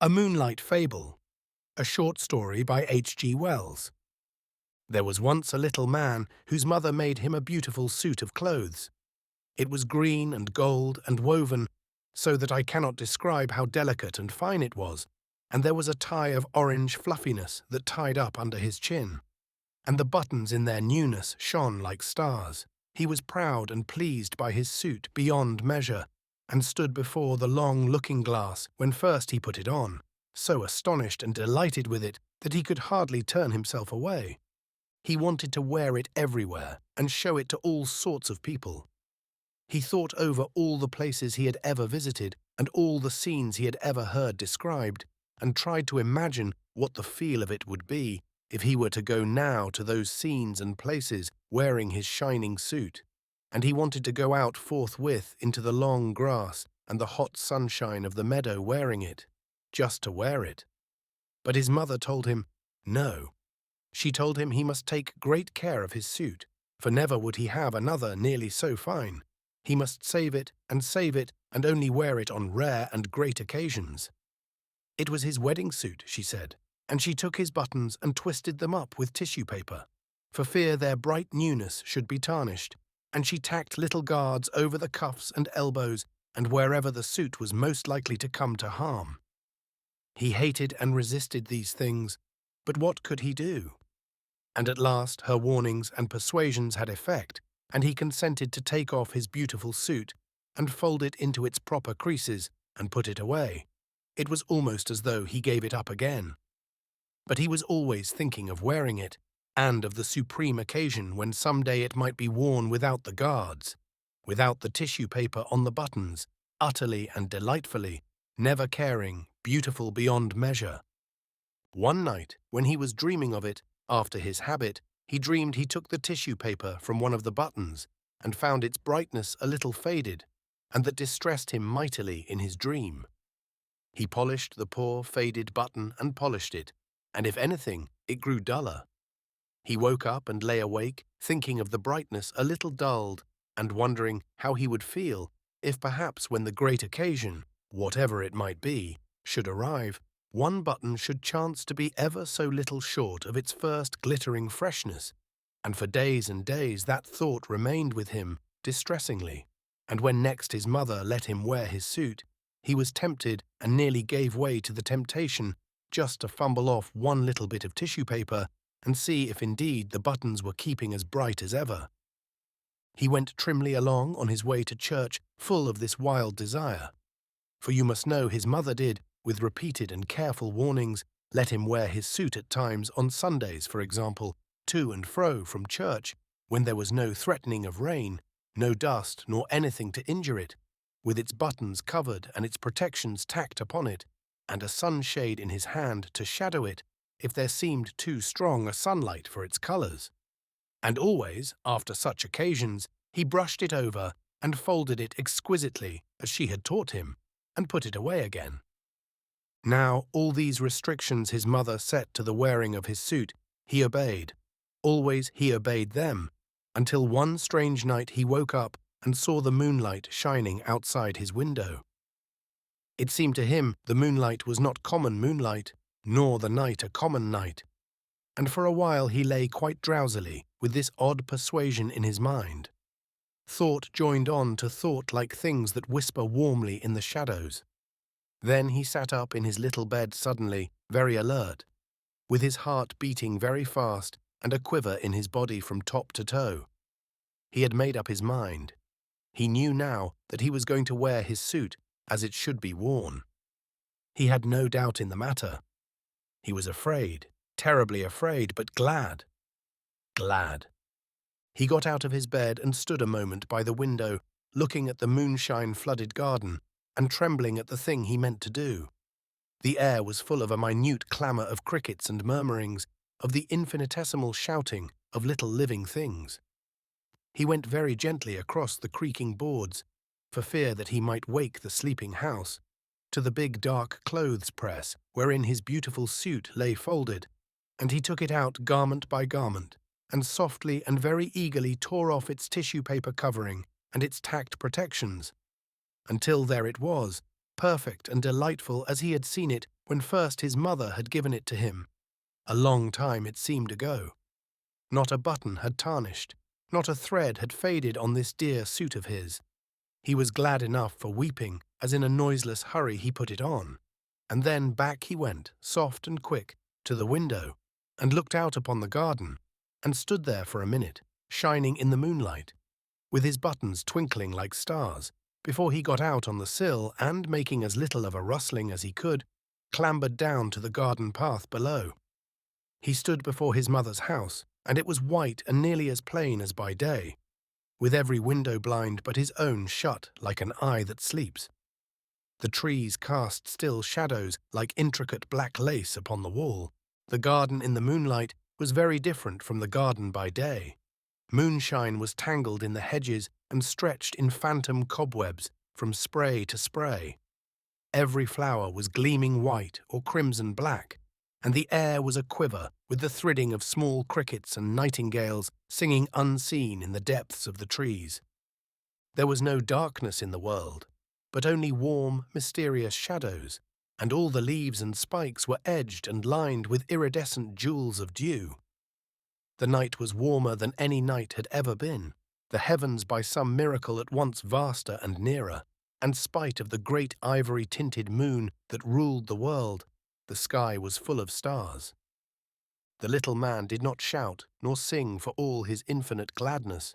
A Moonlight Fable, a short story by H. G. Wells. There was once a little man whose mother made him a beautiful suit of clothes. It was green and gold and woven, so that I cannot describe how delicate and fine it was, and there was a tie of orange fluffiness that tied up under his chin, and the buttons in their newness shone like stars. He was proud and pleased by his suit beyond measure, and stood before the long looking-glass when first he put it on, so astonished and delighted with it that he could hardly turn himself away. He wanted to wear it everywhere and show it to all sorts of people. He thought over all the places he had ever visited and all the scenes he had ever heard described, and tried to imagine what the feel of it would be if he were to go now to those scenes and places wearing his shining suit. And he wanted to go out forthwith into the long grass and the hot sunshine of the meadow wearing it, just to wear it. But his mother told him no. She told him he must take great care of his suit, for never would he have another nearly so fine. He must save it and only wear it on rare and great occasions. It was his wedding suit, she said, and she took his buttons and twisted them up with tissue paper, for fear their bright newness should be tarnished, and she tacked little guards over the cuffs and elbows and wherever the suit was most likely to come to harm. He hated and resisted these things, but what could he do? And at last her warnings and persuasions had effect, and he consented to take off his beautiful suit and fold it into its proper creases and put it away. It was almost as though he gave it up again. But he was always thinking of wearing it, and of the supreme occasion when some day it might be worn without the guards, without the tissue paper on the buttons, utterly and delightfully, never caring, beautiful beyond measure. One night, when he was dreaming of it, after his habit, he dreamed he took the tissue paper from one of the buttons and found its brightness a little faded, and that distressed him mightily in his dream. He polished the poor faded button and polished it, and if anything, it grew duller. He woke up and lay awake, thinking of the brightness a little dulled, and wondering how he would feel if perhaps when the great occasion, whatever it might be, should arrive, one button should chance to be ever so little short of its first glittering freshness, and for days and days that thought remained with him distressingly, and when next his mother let him wear his suit, he was tempted and nearly gave way to the temptation just to fumble off one little bit of tissue paper and see if indeed the buttons were keeping as bright as ever. He went trimly along on his way to church full of this wild desire, for you must know his mother did, with repeated and careful warnings, let him wear his suit at times on Sundays, for example, to and fro from church, when there was no threatening of rain, no dust nor anything to injure it, with its buttons covered and its protections tacked upon it, and a sunshade in his hand to shadow it if there seemed too strong a sunlight for its colours. And always, after such occasions, he brushed it over and folded it exquisitely as she had taught him, and put it away again. Now, all these restrictions his mother set to the wearing of his suit, he obeyed. Always he obeyed them, until one strange night he woke up and saw the moonlight shining outside his window. It seemed to him the moonlight was not common moonlight, nor the night a common night, and for a while he lay quite drowsily with this odd persuasion in his mind. Thought joined on to thought like things that whisper warmly in the shadows. Then he sat up in his little bed suddenly, very alert, with his heart beating very fast and a quiver in his body from top to toe. He had made up his mind. He knew now that he was going to wear his suit as it should be worn. He had no doubt in the matter. He was afraid, terribly afraid, but glad. Glad. He got out of his bed and stood a moment by the window, looking at the moonshine-flooded garden, and trembling at the thing he meant to do. The air was full of a minute clamour of crickets and murmurings, of the infinitesimal shouting of little living things. He went very gently across the creaking boards, for fear that he might wake the sleeping house, to the big dark clothes press wherein his beautiful suit lay folded, and he took it out garment by garment, and softly and very eagerly tore off its tissue paper covering and its tacked protections, until there it was, perfect and delightful as he had seen it when first his mother had given it to him. A long time it seemed ago. Not a button had tarnished, not a thread had faded on this dear suit of his. He was glad enough for weeping, as in a noiseless hurry he put it on. And then back he went, soft and quick, to the window, and looked out upon the garden, and stood there for a minute, shining in the moonlight, with his buttons twinkling like stars, before he got out on the sill and, making as little of a rustling as he could, clambered down to the garden path below. He stood before his mother's house, and it was white and nearly as plain as by day, with every window blind but his own shut like an eye that sleeps. The trees cast still shadows like intricate black lace upon the wall. The garden in the moonlight was very different from the garden by day. Moonshine was tangled in the hedges and stretched in phantom cobwebs from spray to spray. Every flower was gleaming white or crimson black, and the air was a-quiver with the thridding of small crickets and nightingales singing unseen in the depths of the trees. There was no darkness in the world, but only warm, mysterious shadows, and all the leaves and spikes were edged and lined with iridescent jewels of dew. The night was warmer than any night had ever been, the heavens by some miracle at once vaster and nearer, and spite of the great ivory-tinted moon that ruled the world, the sky was full of stars. The little man did not shout nor sing for all his infinite gladness.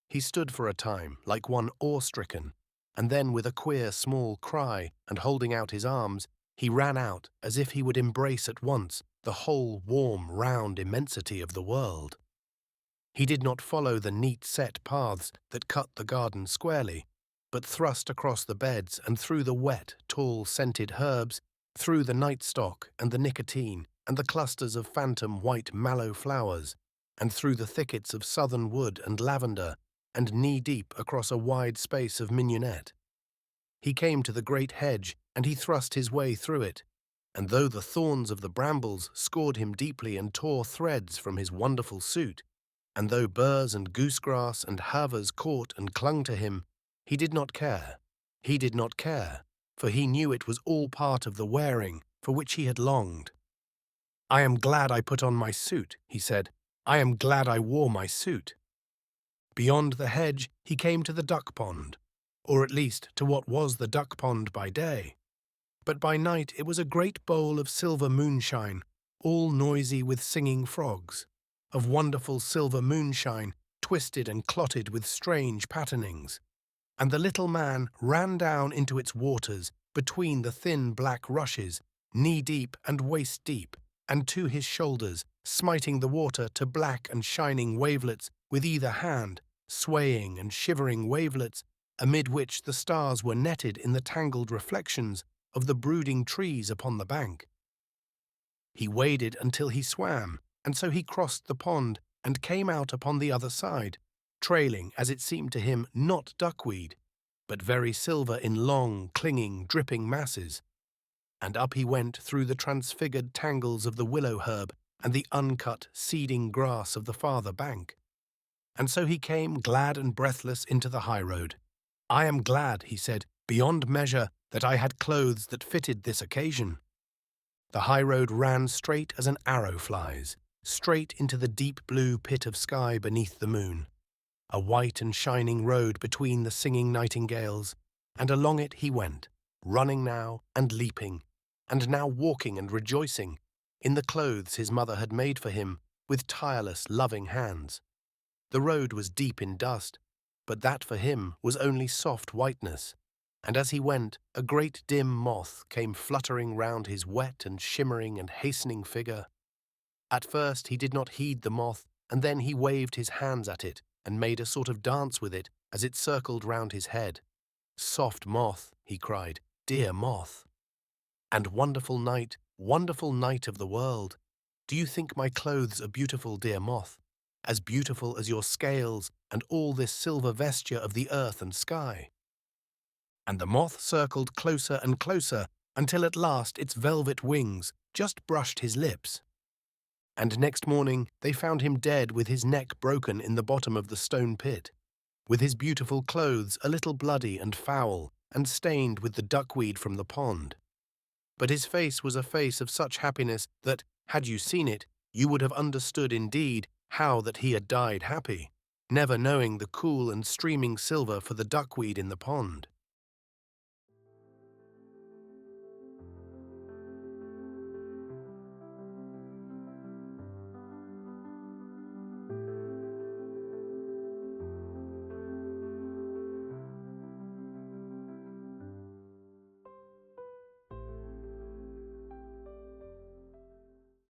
He stood for a time like one awe-stricken, and then with a queer small cry and holding out his arms, he ran out as if he would embrace at once the whole warm, round immensity of the world. He did not follow the neat set paths that cut the garden squarely, but thrust across the beds and through the wet, tall, scented herbs, through the nightstock and the nicotine and the clusters of phantom white mallow flowers, and through the thickets of southern wood and lavender, and knee-deep across a wide space of mignonette. He came to the great hedge, and he thrust his way through it, and though the thorns of the brambles scored him deeply and tore threads from his wonderful suit, and though burrs and goosegrass and havers caught and clung to him, he did not care. He did not care, for he knew it was all part of the wearing for which he had longed. "I am glad I put on my suit," he said. "I am glad I wore my suit." Beyond the hedge he came to the duck pond, or at least to what was the duck pond by day. But by night it was a great bowl of silver moonshine, all noisy with singing frogs, of wonderful silver moonshine, twisted and clotted with strange patternings. And the little man ran down into its waters between the thin black rushes, knee-deep and waist-deep, and to his shoulders, smiting the water to black and shining wavelets with either hand, swaying and shivering wavelets, amid which the stars were netted in the tangled reflections of the brooding trees upon the bank. He waded until he swam, and so he crossed the pond and came out upon the other side, trailing, as it seemed to him, not duckweed, but very silver in long, clinging, dripping masses. And up he went through the transfigured tangles of the willow herb and the uncut, seeding grass of the farther bank. And so he came, glad and breathless, into the highroad. "I am glad," he said, "beyond measure, that I had clothes that fitted this occasion." The highroad ran straight as an arrow flies, straight into the deep blue pit of sky beneath the moon. A white and shining road between the singing nightingales, and along it he went, running now and leaping, and now walking and rejoicing, in the clothes his mother had made for him with tireless, loving hands. The road was deep in dust, but that for him was only soft whiteness, and as he went, a great dim moth came fluttering round his wet and shimmering and hastening figure. At first he did not heed the moth, and then he waved his hands at it and made a sort of dance with it as it circled round his head. "Soft moth," he cried, "dear moth. And wonderful night of the world. Do you think my clothes are beautiful, dear moth? As beautiful as your scales and all this silver vesture of the earth and sky?" And the moth circled closer and closer until at last its velvet wings just brushed his lips. And next morning they found him dead with his neck broken in the bottom of the stone pit, with his beautiful clothes a little bloody and foul and stained with the duckweed from the pond. but his face was a face of such happiness that, had you seen it, you would have understood indeed how that he had died happy, never knowing the cool and streaming silver for the duckweed in the pond.